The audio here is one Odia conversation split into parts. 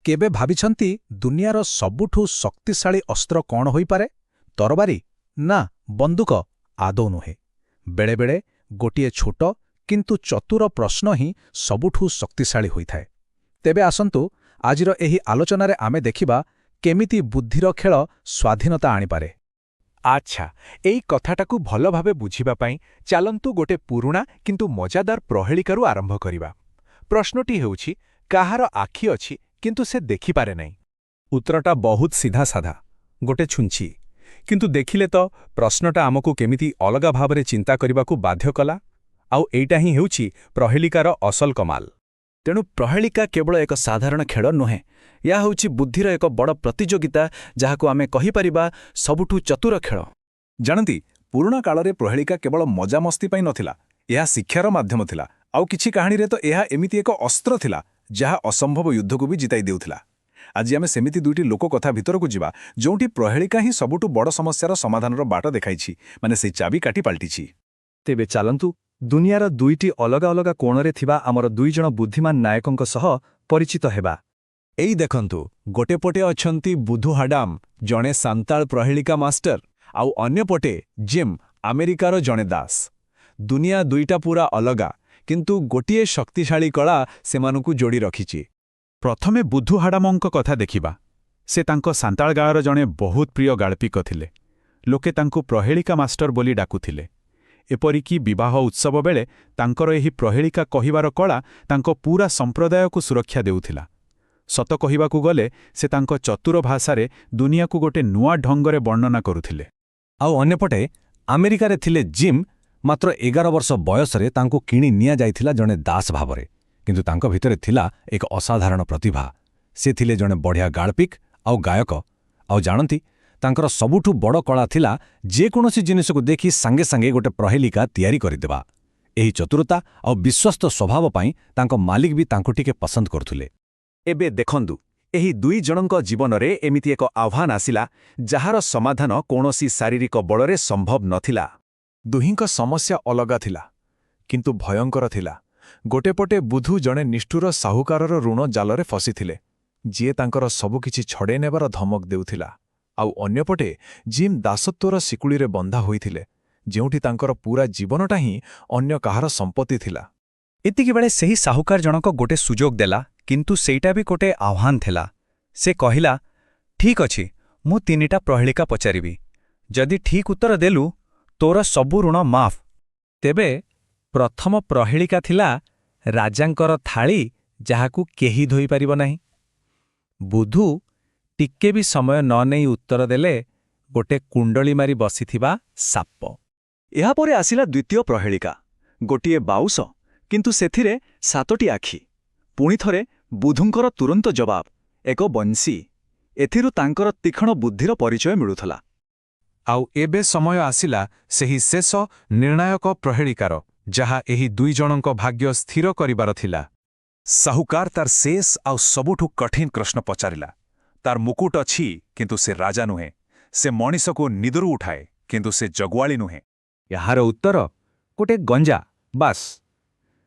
କେବେ ଭାବିଛନ୍ତି ଦୁନିଆର ସବୁଠୁ ଶକ୍ତିଶାଳୀ ଅସ୍ତ୍ର କ'ଣ ହୋଇପାରେ? ତରବାରୀ? ନା, ବନ୍ଧୁକ ଆଦୌ ନୁହେଁ। ବେଳେବେଳେ ଗୋଟିଏ ଛୋଟ କିନ୍ତୁ ଚତୁର ପ୍ରଶ୍ନ ହିଁ ସବୁଠୁ ଶକ୍ତିଶାଳୀ ହୋଇଥାଏ। ତେବେ ଆସନ୍ତୁ ଆଜିର ଏହି ଆଲୋଚନାରେ ଆମେ ଦେଖିବା କେମିତି ବୁଦ୍ଧିର ଖେଳ ସ୍ୱାଧୀନତା ଆଣିପାରେ। ଆଚ୍ଛା, ଏଇ କଥାଟାକୁ ଭଲ ଭାବେ ବୁଝିବା ପାଇଁ ଚାଲନ୍ତୁ ଗୋଟେ ପୁରୁଣା କିନ୍ତୁ ମଜାଦାର ପ୍ରହେଳିକାରୁ ଆରମ୍ଭ କରିବା। ପ୍ରଶ୍ନଟି ହେଉଛି, କାହାର ଆଖି ଅଛି କିନ୍ତୁ ସେ ଦେଖିପାରେ ନାହିଁ? ଉତ୍ତରଟା ବହୁତ ସିଧାସାଧା, ଗୋଟେ ଛୁଞ୍ଚି। କିନ୍ତୁ ଦେଖିଲେ ତ ପ୍ରଶ୍ନଟା ଆମକୁ କେମିତି ଅଲଗା ଭାବରେ ଚିନ୍ତା କରିବାକୁ ବାଧ୍ୟ କଲା। ଆଉ ଏଇଟା ହିଁ ହେଉଛି ପ୍ରହେଳିକାର ଅସଲ କମାଲ। ତେଣୁ ପ୍ରହେଳିକା କେବଳ ଏକ ସାଧାରଣ ଖେଳ ନୁହେଁ, ଏହା ହେଉଛି ବୁଦ୍ଧିର ଏକ ବଡ଼ ପ୍ରତିଯୋଗିତା, ଯାହାକୁ ଆମେ କହିପାରିବା ସବୁଠୁ ଚତୁର ଖେଳ। ଜାଣନ୍ତି, ପୁରୁଣା କାଳରେ ପ୍ରହେଳିକା କେବଳ ମଜାମସ୍ତି ପାଇଁ ନଥିଲା, ଏହା ଶିକ୍ଷାର ମାଧ୍ୟମ ଥିଲା। ଆଉ କିଛି କାହାଣୀରେ ତ ଏହା ଏମିତି ଏକ ଅସ୍ତ୍ର ଥିଲା ଯାହା ଅସମ୍ଭବ ଯୁଦ୍ଧକୁ ବି ଜିତାଇ ଦେଉଥିଲା। ଆଜି ଆମେ ସେମିତି ଦୁଇଟି ଲୋକ କଥା ଭିତରକୁ ଯିବା, ଯେଉଁଠି ପ୍ରହେଳିକା ହିଁ ସବୁଠୁ ବଡ଼ ସମସ୍ୟାର ସମାଧାନର ବାଟ ଦେଖାଇଛି, ମାନେ ସେଇ ଚାବି କାଟି ପାଲଟିଛି। ତେବେ ଚାଲନ୍ତୁ ଦୁନିଆର ଦୁଇଟି ଅଲଗା ଅଲଗା କୋଣରେ ଥିବା ଆମର ଦୁଇଜଣ ବୁଦ୍ଧିମାନ ନାୟକଙ୍କ ସହ ପରିଚିତ ହେବା। ଏଇ ଦେଖନ୍ତୁ, ଗୋଟେ ପଟେ ଅଛନ୍ତି ବୁଧୁ ହାଡାମ୍, ଜଣେ ସାନ୍ତାଳ ପ୍ରହେଳିକା ମାଷ୍ଟର, ଆଉ ଅନ୍ୟପଟେ ଜିମ୍, ଆମେରିକାର ଜଣେ ଦାସ। ଦୁନିଆ ଦୁଇଟା ପୁରା ଅଲଗା, କିନ୍ତୁ ଗୋଟିଏ ଶକ୍ତିଶାଳୀ କଳା ସେମାନଙ୍କୁ ଯୋଡ଼ି ରଖିଛି। ପ୍ରଥମେ ବୁଧୁ ହାଡାମଙ୍କ କଥା ଦେଖିବା। ସେ ତାଙ୍କ ସାନ୍ତାଳ ଗାଁର ଜଣେ ବହୁତ ପ୍ରିୟ ଗାଳ୍ପିକ ଥିଲେ। ଲୋକେ ତାଙ୍କୁ ପ୍ରହେଳିକା ମାଷ୍ଟର ବୋଲି ଡାକୁଥିଲେ। ଏପରିକି ବିବାହ ଉତ୍ସବ ବେଳେ ତାଙ୍କର ଏହି ପ୍ରହେଳିକା କହିବାର କଳା ତାଙ୍କ ପୂରା ସମ୍ପ୍ରଦାୟକୁ ସୁରକ୍ଷା ଦେଉଥିଲା। ସତ କହିବାକୁ ଗଲେ ସେ ତାଙ୍କ ଚତୁର ଭାଷାରେ ଦୁନିଆକୁ ଗୋଟେ ନୂଆ ଢଙ୍ଗରେ ବର୍ଣ୍ଣନା କରୁଥିଲେ। ଆଉ ଅନ୍ୟପଟେ ଆମେରିକାରେ ଥିଲେ ଜିମ୍। ମାତ୍ର 11 ବର୍ଷ ବୟସରେ ତାଙ୍କୁ କିଣି ନିଆଯାଇଥିଲା ଜଣେ ଦାସ ଭାବରେ। କିନ୍ତୁ ତାଙ୍କ ଭିତରେ ଥିଲା ଏକ ଅସାଧାରଣ ପ୍ରତିଭା। ସେ ଥିଲେ ଜଣେ ବଢ଼ିଆ ଗାଳ୍ପିକ ଆଉ ଗାୟକ। ଆଉ ଜାଣନ୍ତି, ତାଙ୍କର ସବୁଠୁ ବଡ଼ କଳା ଥିଲା ଯେକୌଣସି ଜିନିଷକୁ ଦେଖି ସାଙ୍ଗେ ସାଙ୍ଗେ ଗୋଟେ ପ୍ରହେଳିକା ତିଆରି କରିଦେବା। ଏହି ଚତୁରତା ଆଉ ବିଶ୍ୱସ୍ତ ସ୍ୱଭାବ ପାଇଁ ତାଙ୍କ ମାଲିକ ବି ତାଙ୍କୁ ଟିକେ ପସନ୍ଦ କରୁଥିଲେ। ଏବେ ଦେଖନ୍ତୁ, ଏହି ଦୁଇ ଜଣଙ୍କ ଜୀବନରେ ଏମିତି ଏକ ଆହ୍ୱାନ ଆସିଲା, ଯାହାର ସମାଧାନ କୌଣସି ଶାରୀରିକ ବଳରେ ସମ୍ଭବ ନଥିଲା। ଦୁହିଁଙ୍କ ସମସ୍ୟା ଅଲଗା ଥିଲା, କିନ୍ତୁ ଭୟଙ୍କର ଥିଲା। ଗୋଟେ ପଟେ ବୁଧୁ ଜଣେ ନିଷ୍ଠୁର ସାହୁକାରର ଋଣ ଜାଲରେ ଫସିଥିଲେ, ଯିଏ ତାଙ୍କର ସବୁକିଛି ଛଡ଼େଇ ନେବାର ଧମକ ଦେଉଥିଲା। ଆଉ ଅନ୍ୟପଟେ ଜିମ୍ ଦାସତ୍ୱର ଶିକୁଳିରେ ବନ୍ଧା ହୋଇଥିଲେ, ଯେଉଁଠି ତାଙ୍କର ପୂରା ଜୀବନଟା ହିଁ ଅନ୍ୟ କାହାର ସମ୍ପତ୍ତି ଥିଲା। ଏତିକିବେଳେ ସେହି ସାହୁକାର ଜଣକ ଗୋଟେ ସୁଯୋଗ ଦେଲା, କିନ୍ତୁ ସେଇଟା ବି ଗୋଟେ ଆହ୍ୱାନ ଥିଲା। ସେ କହିଲା, ଠିକ୍ ଅଛି, ମୁଁ 3ଟା ପ୍ରହେଳିକା ପଚାରିବି। ଯଦି ଠିକ୍ ଉତ୍ତର ଦେଲୁ, ତୋର ସବୁ ଋଣ ମାଫ। ତେବେ ପ୍ରଥମ ପ୍ରହେଳିକା ଥିଲା ରାଜାଙ୍କର ଥାଳି, ଯାହାକୁ କେହି ଧୋଇପାରିବ ନାହିଁ। ବୁଧୁ ଟିକେ ବି ସମୟ ନ ନେଇ ଉତ୍ତର ଦେଲେ, ଗୋଟେ କୁଣ୍ଡଳି ମାରି ବସିଥିବା ସାପ। ଏହାପରେ ଆସିଲା ଦ୍ୱିତୀୟ ପ୍ରହେଳିକା। ଗୋଟିଏ ବାଉଶ, କିନ୍ତୁ ସେଥିରେ 7ଟି ଆଖି। ପୁଣିଥରେ ବୁଧୁଙ୍କର ତୁରନ୍ତ ଜବାବ, ଏକ ବଂଶୀ। ଏଥିରୁ ତାଙ୍କର ତୀକ୍ଷ୍ଣ ବୁଦ୍ଧିର ପରିଚୟ ମିଳୁଥିଲା। ଆଉ ଏବେ ସମୟ ଆସିଲା ସେହି ଶେଷ ନିର୍ଣ୍ଣାୟକ ପ୍ରହେଳିକାର, ଯାହା ଏହି ଦୁଇ ଜଣଙ୍କ ଭାଗ୍ୟ ସ୍ଥିର କରିବାର ଥିଲା। ସାହୁକାର ତାର ଶେଷ ଆଉ ସବୁଠୁ କଠିନ ପ୍ରଶ୍ନ ପଚାରିଲା। ତାର ମୁକୁଟ ଅଛି, କିନ୍ତୁ ସେ ରାଜା ନୁହେଁ। ସେ ମଣିଷକୁ ନିଦରୁ ଉଠାଏ, କିନ୍ତୁ ସେ ଜଗୁଆଳି ନୁହେଁ। ଏହାର ଉତ୍ତର ଗୋଟେ ଗଞ୍ଜା, ବାସ୍।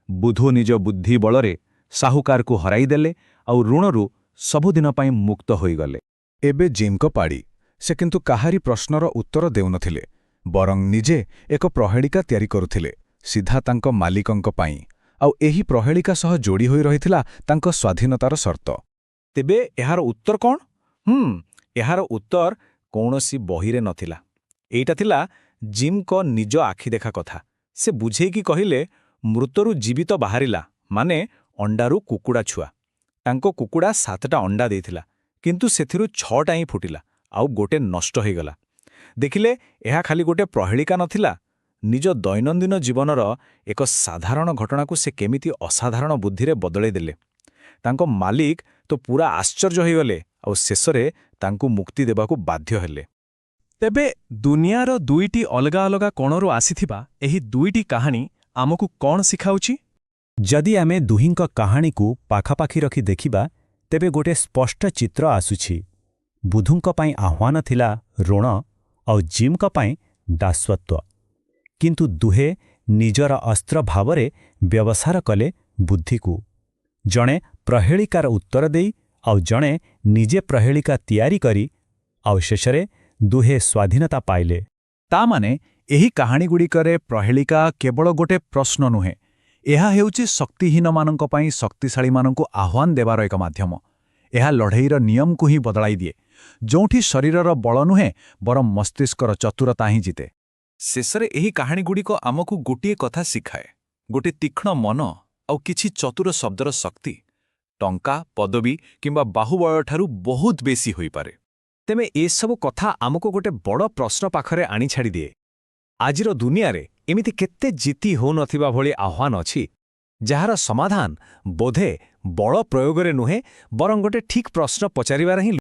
ବୁଧୁ ନିଜ ବୁଦ୍ଧି ବଳରେ ସାହୁକାରକୁ ହରାଇଦେଲେ ଆଉ ଋଣରୁ ସବୁଦିନ ପାଇଁ ମୁକ୍ତ ହୋଇଗଲେ। ଏବେ ଜିମ୍ଙ୍କ ପାଳି। ସେ କିନ୍ତୁ କାହାରି ପ୍ରଶ୍ନର ଉତ୍ତର ଦେଉନଥିଲେ, ବରଂ ନିଜେ ଏକ ପ୍ରହେଳିକା ତିଆରି କରୁଥିଲେ, ସିଧା ତାଙ୍କ ମାଲିକଙ୍କ ପାଇଁ। ଆଉ ଏହି ପ୍ରହେଳିକା ସହ ଯୋଡ଼ି ହୋଇ ରହିଥିଲା ତାଙ୍କ ସ୍ୱାଧୀନତାର ସର୍ତ୍ତ। ତେବେ ଏହାର ଉତ୍ତର କ'ଣ? ଏହାର ଉତ୍ତର କୌଣସି ବହିରେ ନଥିଲା। ଏଇଟା ଥିଲା ଜିମ୍ଙ୍କ ନିଜ ଆଖିଦେଖା କଥା। ସେ ବୁଝେଇକି କହିଲେ, ମୃତରୁ ଜୀବିତ ବାହାରିଲା, ମାନେ ଅଣ୍ଡାରୁ କୁକୁଡ଼ା ଛୁଆ। ତାଙ୍କ କୁକୁଡ଼ା 7ଟା ଅଣ୍ଡା ଦେଇଥିଲା, କିନ୍ତୁ ସେଥିରୁ 6ଟା ହିଁ ଫୁଟିଲା, ଆଉ ଗୋଟେ ନଷ୍ଟ ହୋଇଗଲା। ଦେଖିଲେ, ଏହା ଖାଲି ଗୋଟେ ପ୍ରହେଳିକା ନଥିଲା। ନିଜ ଦୈନନ୍ଦିନ ଜୀବନର ଏକ ସାଧାରଣ ଘଟଣାକୁ ସେ କେମିତି ଅସାଧାରଣ ବୁଦ୍ଧିରେ ବଦଳେଇ ଦେଲେ। ତାଙ୍କ ମାଲିକ ତ ପୂରା ଆଶ୍ଚର୍ଯ୍ୟ ହୋଇଗଲେ, ଆଉ ଶେଷରେ ତାଙ୍କୁ ମୁକ୍ତି ଦେବାକୁ ବାଧ୍ୟ ହେଲେ। ତେବେ ଦୁନିଆର ଦୁଇଟି ଅଲଗା ଅଲଗା କୋଣରୁ ଆସିଥିବା ଏହି ଦୁଇଟି କାହାଣୀ ଆମକୁ କ'ଣ ଶିଖାଉଛି? ଯଦି ଆମେ ଦୁହିଁଙ୍କ କାହାଣୀକୁ ପାଖାପାଖି ରଖି ଦେଖିବା, ତେବେ ଗୋଟେ ସ୍ପଷ୍ଟ ଚିତ୍ର ଆସୁଛି। ବୁଧୁଙ୍କ ପାଇଁ ଆହ୍ୱାନ ଥିଲା ଋଣ, ଆଉ ଜିମ୍ଙ୍କ ପାଇଁ ଦାସତ୍ୱ। କିନ୍ତୁ ଦୁହେଁ ନିଜର ଅସ୍ତ୍ର ଭାବରେ ବ୍ୟବହାର କଲେ ବୁଦ୍ଧିକୁ। ଜଣେ ପ୍ରହେଳିକାର ଉତ୍ତର ଦେଇ, ଆଉ ଜଣେ ନିଜେ ପ୍ରହେଳିକା ତିଆରି କରି ଆଉ ଶେଷରେ ଦୁହେଁ ସ୍ୱାଧୀନତା ପାଇଲେ। ତାମାନେ ଏହି କାହାଣୀଗୁଡ଼ିକରେ ପ୍ରହେଳିକା କେବଳ ଗୋଟେ ପ୍ରଶ୍ନ ନୁହେଁ, ଏହା ହେଉଛି ଶକ୍ତିହୀନମାନଙ୍କ ପାଇଁ ଶକ୍ତିଶାଳୀମାନଙ୍କୁ ଆହ୍ୱାନ ଦେବାର ଏକ ମାଧ୍ୟମ। ଏହା ଲଢ଼େଇର ନିୟମକୁ ହିଁ ବଦଳାଇ ଦିଏ, ଯେଉଁଠି ଶରୀରର ବଳ ନୁହେଁ ବରଂ ମସ୍ତିଷ୍କର ଚତୁରତା ହିଁ ଜିତେ। ଶେଷରେ ଏହି କାହାଣୀଗୁଡ଼ିକ ଆମକୁ ଗୋଟିଏ କଥା ଶିଖାଏ, ଗୋଟିଏ ତୀକ୍ଷ୍ଣ ମନ ଆଉ କିଛି ଚତୁର ଶବ୍ଦର ଶକ୍ତି ଟଙ୍କା, ପଦବୀ କିମ୍ବା ବାହୁବଳଠାରୁ ବହୁତ ବେଶୀ ହୋଇପାରେ। ତେବେ ଏସବୁ କଥା ଆମକୁ ଗୋଟେ ବଡ଼ ପ୍ରଶ୍ନ ପାଖରେ ଆଣି ଛାଡ଼ିଦିଏ। ଆଜିର ଦୁନିଆରେ ଏମିତି କେତେ ଜିତି ହେଉନଥିବା ଭଳି ଆହ୍ୱାନ ଅଛି, ଯାହାର ସମାଧାନ ବୋଧେ ବଳ ପ୍ରୟୋଗରେ ନୁହେଁ ବରଂ ଗୋଟେ ଠିକ୍ ପ୍ରଶ୍ନ ପଚାରିବାରେ ହିଁ